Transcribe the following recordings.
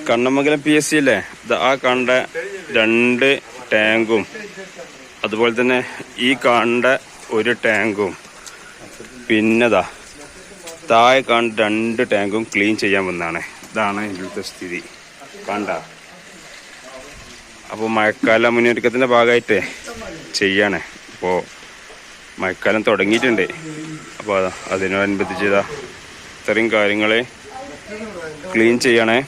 Kannamangalam PSC അല്ലേ? ആ കണ്ട 2 ടാങ്കും അതുപോലെ തന്നെ ഈ കണ്ട 1 ടാങ്കും പിന്നെതാ താഴെ കണ്ട 2 ടാങ്കും ക്ലീൻ ചെയ്യാൻ വന്നതാണ്. ഇതാണ് ഇവിടുത്തെ സ്ഥിതി കണ്ട. അപ്പോൾ മഴക്കാല മുന്നൊരുക്കത്തിൻ്റെ ഭാഗമായിട്ട് ചെയ്യാണ്. അപ്പോൾ മഴക്കാലം തുടങ്ങിയിട്ടുണ്ട്. അപ്പോൾ അതിനോടനുബന്ധിച്ച് ഇത്രയും കാര്യങ്ങൾ ക്ലീൻ ചെയ്യണേ.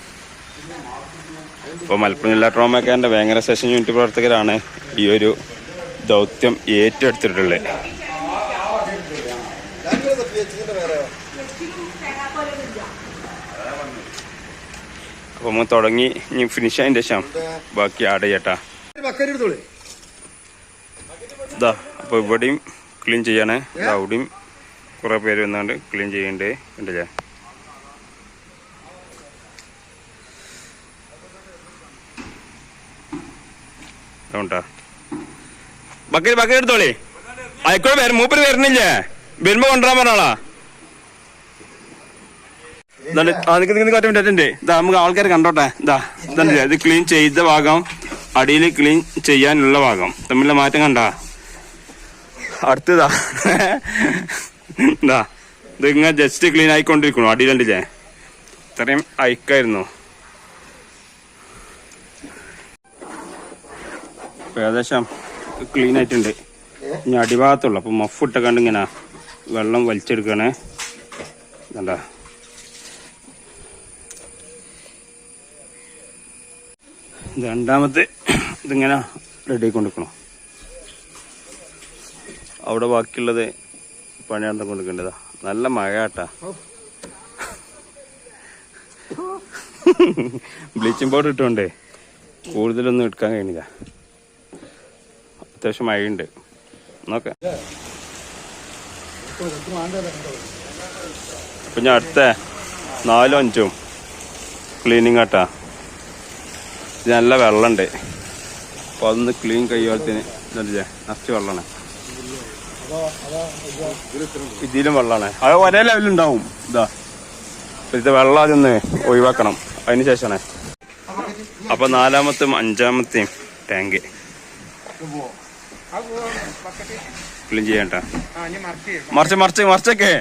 അപ്പോൾ മലപ്പുറം ജില്ലാ ട്രോമ കെയറിൻ്റെ വേങ്ങര സെഷൻ യൂണിറ്റ് പ്രവർത്തകരാണ് ഈ ഒരു ദൗത്യം ഏറ്റെടുത്തിട്ടുള്ളത്. അപ്പോൾ നമ്മൾ തുടങ്ങി ഇനി ഫിനിഷ് ആയതിൻ്റെ ശേഷം ബാക്കി ആഡ് ചെയ്യട്ടാ. ഇതാ അപ്പോൾ ഇവിടെയും ക്ലീൻ ചെയ്യണേ. അവിടെയും കുറേ പേര് വന്നുകൊണ്ട് ക്ലീൻ ചെയ്യണ്ടേ ഉണ്ടല്ലേ. അതുകൊണ്ടാ ബക്കറ്റ് എടുത്തോളേ. ആയിക്കോട്ടെ മൂപ്പര് വരുന്നില്ലേ? വരുമ്പോ കൊണ്ടുവരാൻ പറഞ്ഞോളാ. പറ്റുന്നുണ്ട്. ഇതാ നമുക്ക് ആൾക്കാർ കണ്ടോട്ടെ. ഇതല്ലേ ഇത് ക്ലീൻ ചെയ്ത ഭാഗം, അടിയിൽ ക്ലീൻ ചെയ്യാനുള്ള ഭാഗം തമ്മിലുള്ള മാറ്റം കണ്ടാ. അടുത്തതാ ഇതാ ഇത് ഇങ്ങനെ ജസ്റ്റ് ക്ലീൻ ആയിക്കൊണ്ടിരിക്കണു. അടിയിലുണ്ടില്ലേ ഇത്രയും അയക്കായിരുന്നു. ഏകദേശം ക്ലീൻ ആയിട്ടുണ്ട്. ഇനി അടിഭാഗത്തുള്ളു. അപ്പോൾ മഫ് ഇട്ടക്കണ്ട് ഇങ്ങനെ വെള്ളം വലിച്ചെടുക്കണേ. കണ്ടാ രണ്ടാമത്തെ ഇതിങ്ങനെ റെഡി ആയിക്കൊണ്ടിരിക്കണം. അവിടെ ബാക്കിയുള്ളത് പണി നടന്നുകൊണ്ടിരിക്കേണ്ടതാ. നല്ല മഴ കേട്ടാ. ബ്ലീച്ചിങ് പൗഡർ ഇട്ടുകൊണ്ടേ കൂടുതലൊന്നും എടുക്കാൻ കഴിയുന്നില്ല. അത്യാവശ്യം മഴയുണ്ട്. നോക്കാം. അപ്പൊ ഞാൻ അടുത്ത 4 5 ക്ലീനിങ് ആട്ടാ. ഇത് നല്ല വെള്ളമുണ്ട്. അപ്പോൾ അതൊന്ന് ക്ലീൻ കഴിയുമ്പോഴത്തേന് ഇതല്ലേ നിറച്ച് വെള്ളമാണ്. ഇതിലും വെള്ളമാണ്. അത് ഒരേ ലെവലുണ്ടാവും. ഇത് വെള്ളം അതൊന്ന് ഒഴിവാക്കണം. അതിന് ശേഷമാണ്. അപ്പോൾ 4ാമത്തെയും 5ാമത്തെയും ടാങ്ക് ക്ലീൻ ചെയ്യണ്ട. മറിച്ചൊക്കെ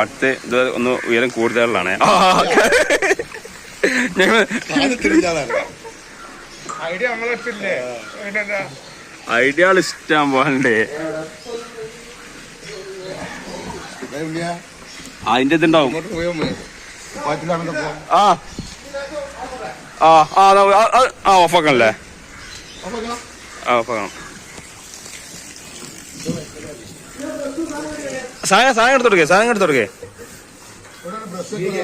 അടുത്ത് ഇത് ഒന്ന് ഉയരം കൂടുതലാണ്. ഐഡിയ ഇഷ്ടം പോകണ്ടേ. അതിന്റെ ഇതുണ്ടാവും. ഓഫാക്കണല്ലേ? ഓഫാക്കണം. സാധനം എടുത്തോടുക്കേ.